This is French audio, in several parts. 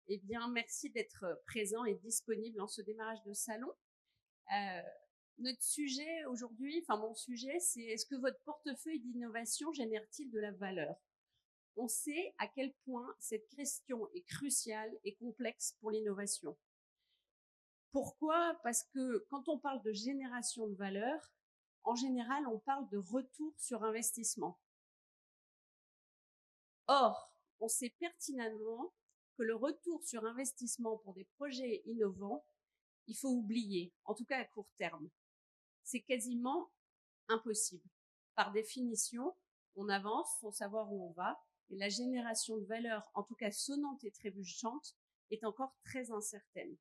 Eh bien, merci d'être présent et disponible en ce démarrage de salon. Notre sujet aujourd'hui, enfin mon sujet, c'est est-ce que votre portefeuille d'innovation génère-t-il de la valeur? On sait à quel point cette question est cruciale et complexe pour l'innovation. Pourquoi? Parce que quand on parle de génération de valeur, en général, on parle de retour sur investissement. Or, on sait pertinemment que le retour sur investissement pour des projets innovants, il faut oublier, en tout cas à court terme. C'est quasiment impossible. Par définition, on avance sans savoir où on va, et la génération de valeur, en tout cas sonnante et trébuchante, est encore très incertaine.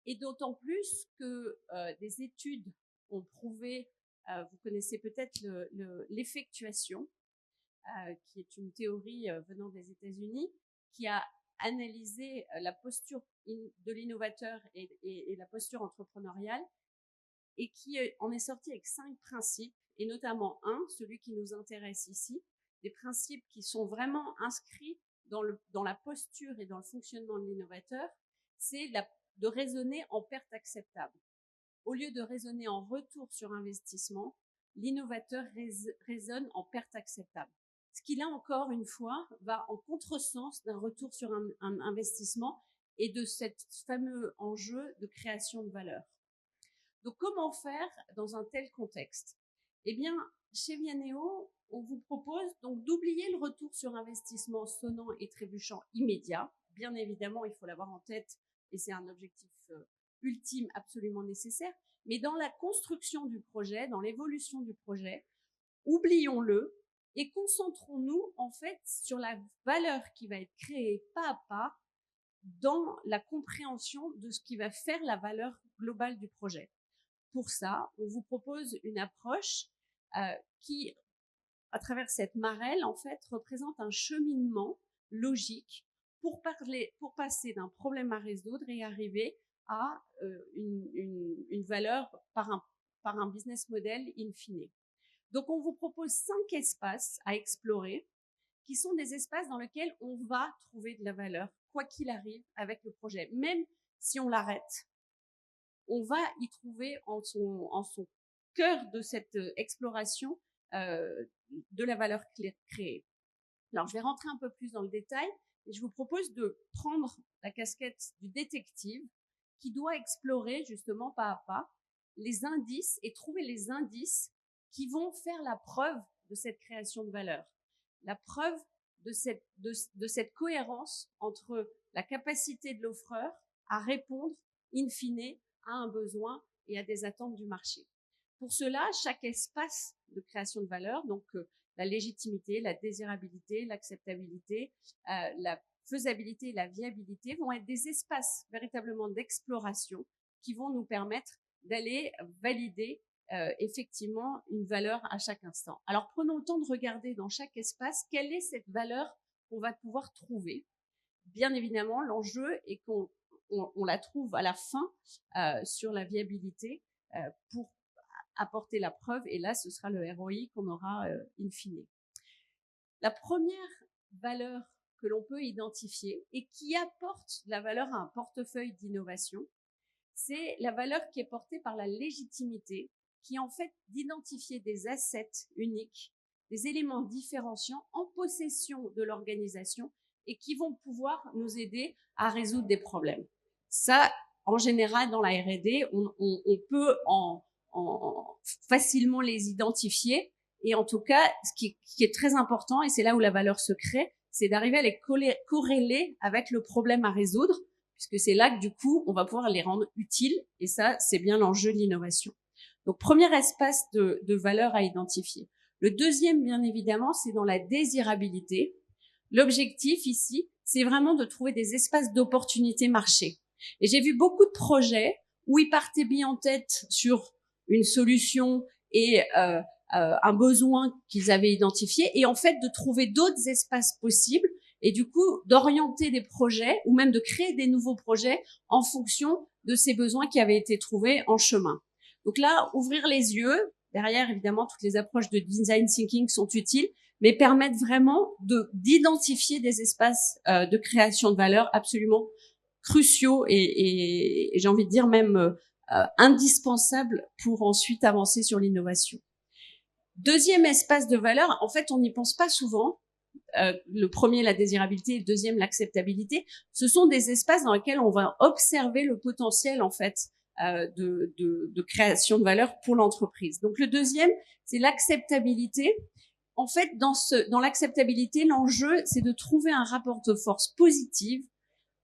Et d'autant plus que des études ont prouvé, vous connaissez peut-être l'effectuation, qui est une théorie venant des États-Unis, qui a analysé la posture de l'innovateur et la posture entrepreneuriale, et qui en est sorti avec 5 principes, et notamment celui qui nous intéresse ici, des principes qui sont vraiment inscrits dans la posture et dans le fonctionnement de l'innovateur, c'est de raisonner en perte acceptable. Au lieu de raisonner en retour sur investissement, l'innovateur raisonne en perte acceptable. Ce qui, là encore une fois, va en contresens d'un retour sur un investissement et de cet fameux enjeu de création de valeur. Donc, comment faire dans un tel contexte? Eh bien, chez Vianeo, on vous propose donc d'oublier le retour sur investissement sonnant et trébuchant immédiat. Bien évidemment, il faut l'avoir en tête et c'est un objectif ultime absolument nécessaire. Mais dans la construction du projet, dans l'évolution du projet, oublions-le et concentrons-nous en fait sur la valeur qui va être créée pas à pas dans la compréhension de ce qui va faire la valeur globale du projet. Pour ça, on vous propose une approche qui, à travers cette marelle, en fait, représente un cheminement logique pour passer d'un problème à résoudre et arriver à une valeur par un business model in fine. Donc, on vous propose 5 espaces à explorer qui sont des espaces dans lesquels on va trouver de la valeur, quoi qu'il arrive avec le projet. Même si on l'arrête, on va y trouver en son cœur de cette exploration de la valeur créée. Alors, je vais rentrer un peu plus dans le détail et je vous propose de prendre la casquette du détective qui doit explorer justement pas à pas les indices et trouver les indices qui vont faire la preuve de cette création de valeur, la preuve de cette cohérence entre la capacité de l'offreur à répondre in fine à un besoin et à des attentes du marché. Pour cela, chaque espace de création de valeur, donc la légitimité, la désirabilité, l'acceptabilité, la faisabilité et la viabilité vont être des espaces véritablement d'exploration qui vont nous permettre d'aller valider effectivement une valeur à chaque instant. Alors prenons le temps de regarder dans chaque espace quelle est cette valeur qu'on va pouvoir trouver. Bien évidemment, l'enjeu est qu'on la trouve à la fin sur la viabilité pour apporter la preuve, et là ce sera le ROI qu'on aura in fine. La première valeur que l'on peut identifier et qui apporte de la valeur à un portefeuille d'innovation, c'est la valeur qui est portée par la légitimité, qui est en fait d'identifier des assets uniques, des éléments différenciants en possession de l'organisation et qui vont pouvoir nous aider à résoudre des problèmes. Ça, en général, dans la R&D, on peut facilement les identifier. Et en tout cas, ce qui est très important, et c'est là où la valeur se crée, c'est d'arriver à les corréler avec le problème à résoudre, puisque c'est là que du coup, on va pouvoir les rendre utiles. Et ça, c'est bien l'enjeu de l'innovation. Donc, premier espace de valeur à identifier. Le deuxième, bien évidemment, c'est dans la désirabilité. L'objectif ici, c'est vraiment de trouver des espaces d'opportunité marché. Et j'ai vu beaucoup de projets où ils partaient bien en tête sur une solution et un besoin qu'ils avaient identifié, et en fait de trouver d'autres espaces possibles et du coup d'orienter des projets ou même de créer des nouveaux projets en fonction de ces besoins qui avaient été trouvés en chemin. Donc là, ouvrir les yeux, derrière, évidemment, toutes les approches de design thinking sont utiles, mais permettent vraiment d'identifier des espaces de création de valeur absolument cruciaux et j'ai envie de dire même indispensables pour ensuite avancer sur l'innovation. Deuxième espace de valeur, en fait, on n'y pense pas souvent. Le premier, la désirabilité, le deuxième, l'acceptabilité. Ce sont des espaces dans lesquels on va observer le potentiel, en fait, de création de valeur pour l'entreprise. Donc, le deuxième, c'est l'acceptabilité. En fait, dans l'acceptabilité, l'enjeu, c'est de trouver un rapport de force positive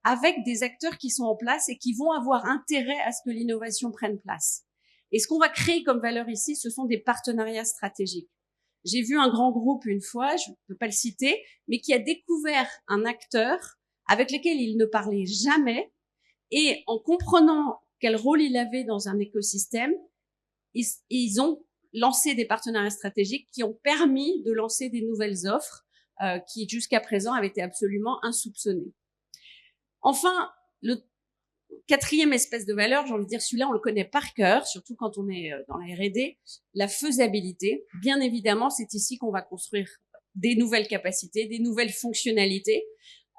avec des acteurs qui sont en place et qui vont avoir intérêt à ce que l'innovation prenne place. Et ce qu'on va créer comme valeur ici, ce sont des partenariats stratégiques. J'ai vu un grand groupe une fois, je ne peux pas le citer, mais qui a découvert un acteur avec lequel il ne parlait jamais, et en comprenant quel rôle il avait dans un écosystème, ils ont lancé des partenariats stratégiques qui ont permis de lancer des nouvelles offres qui jusqu'à présent avaient été absolument insoupçonnées. Enfin, le quatrième espèce de valeur, j'ai envie de dire, celui-là, on le connaît par cœur, surtout quand on est dans la R&D, la faisabilité. Bien évidemment, c'est ici qu'on va construire des nouvelles capacités, des nouvelles fonctionnalités,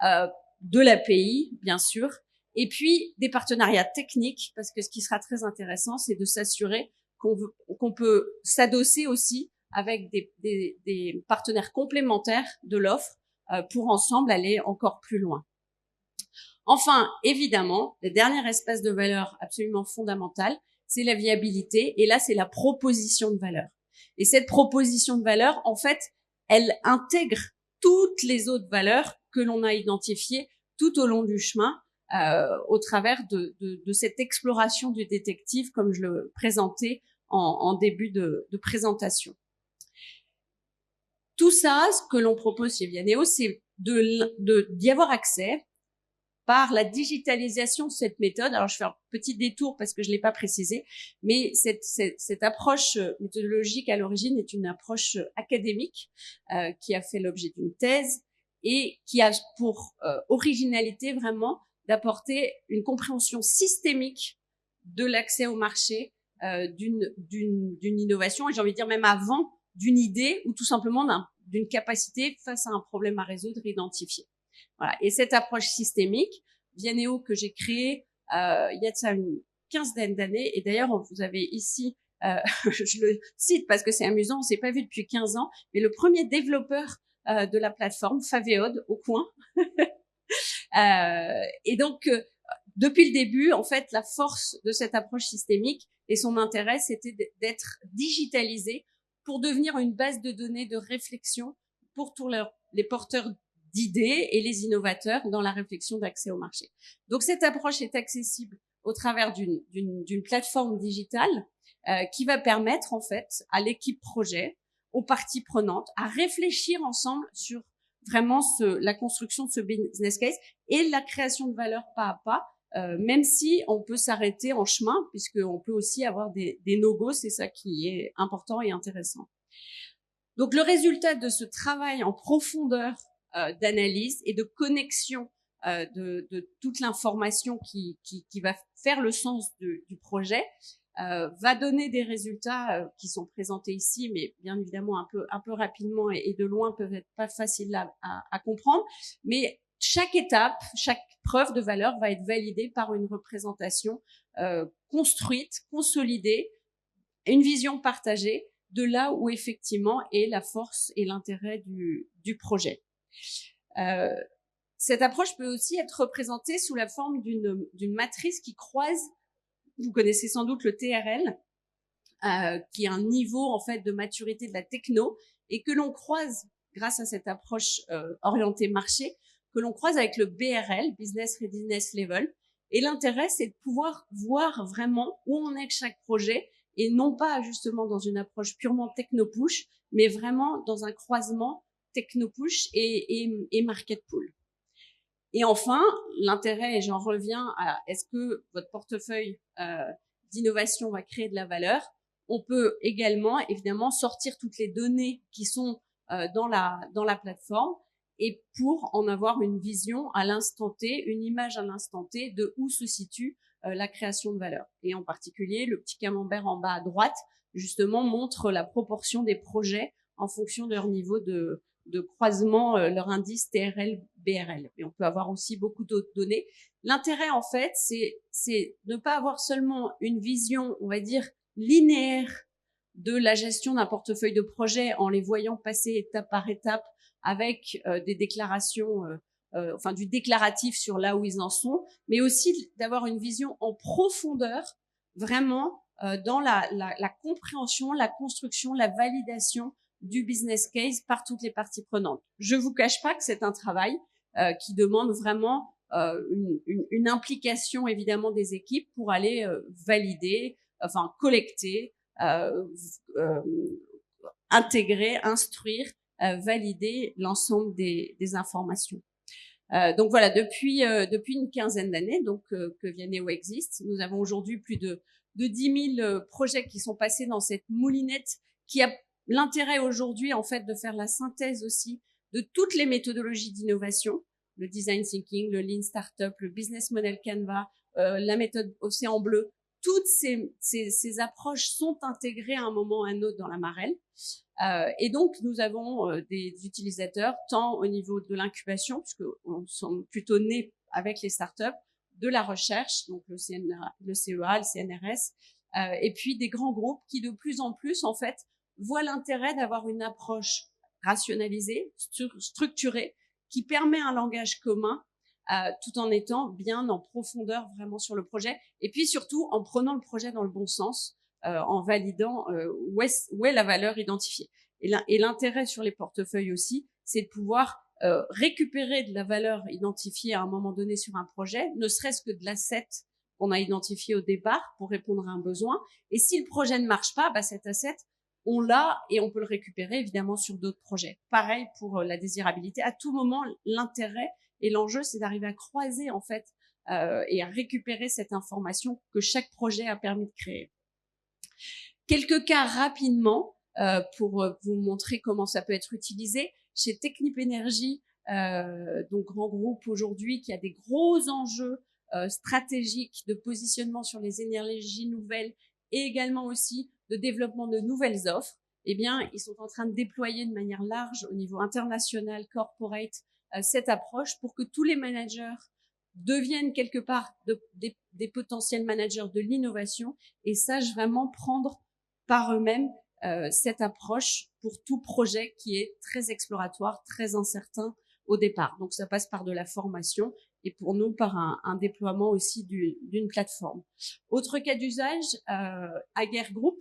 de l'API, bien sûr, et puis des partenariats techniques, parce que ce qui sera très intéressant, c'est de s'assurer qu'on peut s'adosser aussi avec des partenaires complémentaires de l'offre pour ensemble aller encore plus loin. Enfin, évidemment, le dernier espace de valeur absolument fondamental, c'est la viabilité. Et là, c'est la proposition de valeur. Et cette proposition de valeur, en fait, elle intègre toutes les autres valeurs que l'on a identifiées tout au long du chemin, au travers de cette exploration du détective, comme je le présentais en début de présentation. Tout ça, ce que l'on propose chez Vianeo, c'est d'y avoir accès par la digitalisation de cette méthode. Alors, je fais un petit détour parce que je ne l'ai pas précisé, mais cette approche méthodologique à l'origine est une approche académique qui a fait l'objet d'une thèse et qui a pour originalité vraiment d'apporter une compréhension systémique de l'accès au marché d'une innovation, et j'ai envie de dire même avant d'une idée ou tout simplement d'une capacité face à un problème à résoudre identifié. Voilà. Et cette approche systémique, Vianeo, que j'ai créée il y a de ça une quinzaine d'années, et d'ailleurs vous avez ici, je le cite parce que c'est amusant, on s'est pas vu depuis 15 ans, mais le premier développeur de la plateforme, Faveod, au coin. Et donc, depuis le début, en fait, la force de cette approche systémique et son intérêt, c'était d'être digitalisé pour devenir une base de données de réflexion pour tous les porteurs d'idées et les innovateurs dans la réflexion d'accès au marché. Donc, cette approche est accessible au travers d'une plateforme digitale qui va permettre, en fait, à l'équipe projet, aux parties prenantes, à réfléchir ensemble sur vraiment la construction de ce business case et la création de valeur pas à pas, même si on peut s'arrêter en chemin, puisqu'on peut aussi avoir des no-go, c'est ça qui est important et intéressant. Donc, le résultat de ce travail en profondeur d'analyse et de connexion de toute l'information qui va faire le sens du projet, va donner des résultats qui sont présentés ici, mais bien évidemment un peu rapidement et de loin peuvent être pas faciles à comprendre. Mais chaque étape, chaque preuve de valeur va être validée par une représentation construite, consolidée, une vision partagée de là où effectivement est la force et l'intérêt du projet. Cette approche peut aussi être représentée sous la forme d'une matrice qui croise. Vous connaissez sans doute le TRL, qui est un niveau en fait de maturité de la techno et que l'on croise grâce à cette approche orientée marché, que l'on croise avec le BRL, Business Readiness Level. Et l'intérêt, c'est de pouvoir voir vraiment où on est avec chaque projet et non pas justement dans une approche purement techno-push, mais vraiment dans un croisement techno-push et market pool. Et enfin, l'intérêt, et j'en reviens à est-ce que votre portefeuille d'innovation va créer de la valeur. On peut également, évidemment, sortir toutes les données qui sont dans la plateforme et pour en avoir une vision à l'instant T, une image à l'instant T de où se situe la création de valeur. Et en particulier, le petit camembert en bas à droite justement montre la proportion des projets en fonction de leur niveau de croisement, leur indice TRL, BRL. Et on peut avoir aussi beaucoup d'autres données. L'intérêt, en fait, c'est ne pas avoir seulement une vision, on va dire, linéaire de la gestion d'un portefeuille de projets en les voyant passer étape par étape avec des déclarations, enfin du déclaratif sur là où ils en sont, mais aussi d'avoir une vision en profondeur, vraiment dans la compréhension, la construction, la validation du business case par toutes les parties prenantes. Je vous cache pas que c'est un travail qui demande vraiment une implication évidemment des équipes pour aller valider, enfin collecter, intégrer, instruire, valider l'ensemble des informations. Donc voilà, depuis une quinzaine d'années donc que Vianeo existe, nous avons aujourd'hui plus de 10 000 projets qui sont passés dans cette moulinette qui a l'intérêt aujourd'hui en fait de faire la synthèse aussi de toutes les méthodologies d'innovation, le design thinking, le lean startup, le business model Canva, la méthode Océan Bleu. Toutes ces approches sont intégrées à un moment ou à un autre dans la Marelle. Et donc, nous avons des utilisateurs tant au niveau de l'incubation, puisque on sont plutôt nés avec les startups, de la recherche, donc le CEA, le CNRS, et puis des grands groupes qui de plus en plus, en fait, voient l'intérêt d'avoir une approche rationalisée, structurée, qui permet un langage commun, tout en étant bien en profondeur vraiment sur le projet, et puis surtout en prenant le projet dans le bon sens, en validant où est la valeur identifiée. Et l'intérêt sur les portefeuilles aussi, c'est de pouvoir récupérer de la valeur identifiée à un moment donné sur un projet, ne serait-ce que de l'asset qu'on a identifié au départ pour répondre à un besoin. Et si le projet ne marche pas, bah, cet asset, on l'a et on peut le récupérer évidemment sur d'autres projets. Pareil pour la désirabilité. À tout moment, l'intérêt et l'enjeu, c'est d'arriver à croiser en fait et à récupérer cette information que chaque projet a permis de créer. Quelques cas rapidement pour vous montrer comment ça peut être utilisé. Chez Technip Energies, donc grand groupe aujourd'hui qui a des gros enjeux stratégiques de positionnement sur les énergies nouvelles et également aussi de développement de nouvelles offres, eh bien, ils sont en train de déployer de manière large au niveau international, corporate, cette approche pour que tous les managers deviennent quelque part des potentiels managers de l'innovation et sachent vraiment prendre par eux-mêmes cette approche pour tout projet qui est très exploratoire, très incertain au départ. Donc ça passe par de la formation et pour nous par un déploiement aussi d'une plateforme. Autre cas d'usage, Aguerre Group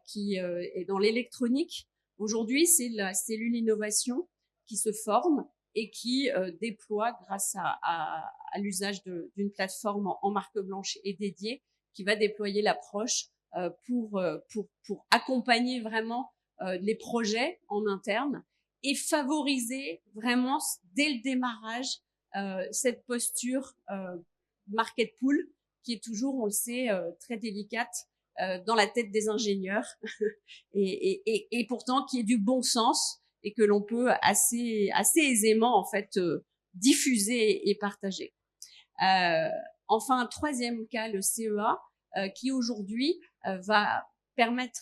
qui est dans l'électronique. Aujourd'hui, c'est la cellule innovation qui se forme et qui déploie grâce à l'usage d'une plateforme en marque blanche et dédiée qui va déployer l'approche pour accompagner vraiment les projets en interne et favoriser vraiment dès le démarrage cette posture market pool qui est toujours, on le sait, très délicate dans la tête des ingénieurs et pourtant qui est du bon sens et que l'on peut assez aisément en fait diffuser et partager. Enfin, un troisième cas, le CEA, qui aujourd'hui va permettre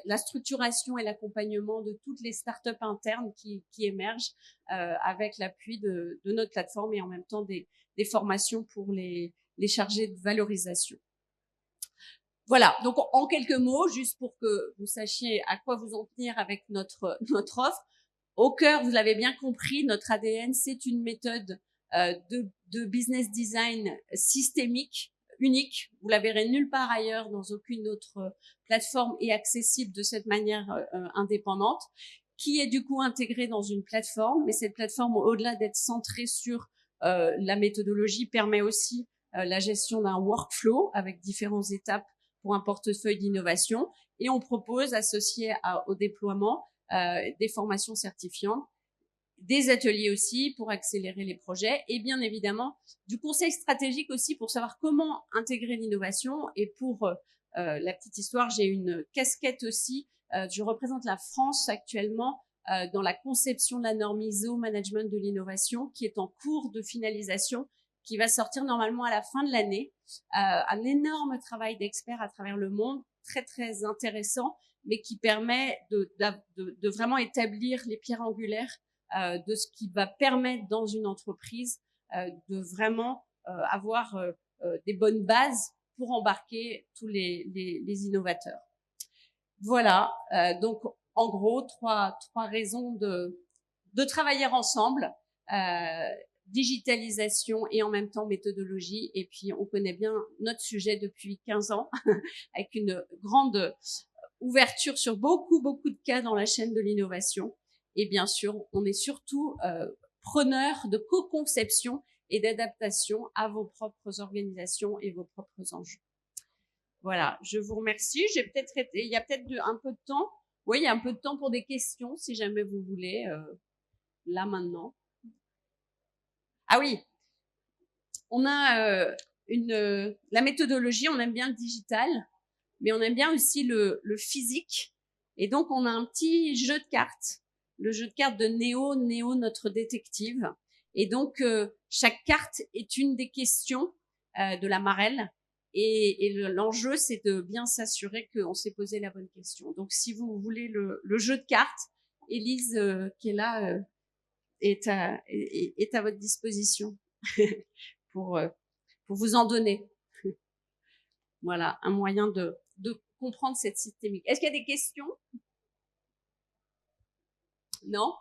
la structuration et l'accompagnement de toutes les startups internes qui émergent avec l'appui de notre plateforme et en même temps des formations pour les chargés de valorisation. Voilà, donc en quelques mots, juste pour que vous sachiez à quoi vous en tenir avec notre offre. Au cœur, vous l'avez bien compris, notre ADN, c'est une méthode de business design systémique, unique. Vous la verrez nulle part ailleurs, dans aucune autre plateforme et accessible de cette manière indépendante, qui est du coup intégrée dans une plateforme. Mais cette plateforme, au-delà d'être centrée sur la méthodologie, permet aussi la gestion d'un workflow avec différentes étapes pour un portefeuille d'innovation. Et on propose, associé au déploiement, des formations certifiantes, des ateliers aussi pour accélérer les projets et bien évidemment du conseil stratégique aussi pour savoir comment intégrer l'innovation. Et pour la petite histoire, j'ai une casquette aussi. Je représente la France actuellement dans la conception de la norme ISO management de l'innovation qui est en cours de finalisation, qui va sortir normalement à la fin de l'année. Un énorme travail d'experts à travers le monde, très, très intéressant, mais qui permet de vraiment établir les pierres angulaires de ce qui va permettre dans une entreprise de vraiment avoir des bonnes bases pour embarquer tous les innovateurs. Voilà, donc en gros, trois raisons de travailler ensemble, digitalisation et en même temps méthodologie. Et puis, on connaît bien notre sujet depuis 15 ans, avec une grande ouverture sur beaucoup de cas dans la chaîne de l'innovation. Et bien sûr, on est surtout preneur de co-conception et d'adaptation à vos propres organisations et vos propres enjeux. Voilà, je vous remercie. Il y a peut-être un peu de temps. Oui, il y a un peu de temps pour des questions, si jamais vous voulez, là maintenant. Ah oui, on a la méthodologie, on aime bien le digital, mais on aime bien aussi le physique. Et donc, on a un petit jeu de cartes, le jeu de cartes de Néo, notre détective. Et donc, chaque carte est une des questions de la marelle. Et l'enjeu, c'est de bien s'assurer qu'on s'est posé la bonne question. Donc, si vous voulez le jeu de cartes, Élise, qui est là, est à votre disposition pour vous en donner. Voilà, un moyen de comprendre cette systémique. Est-ce qu'il y a des questions? Non?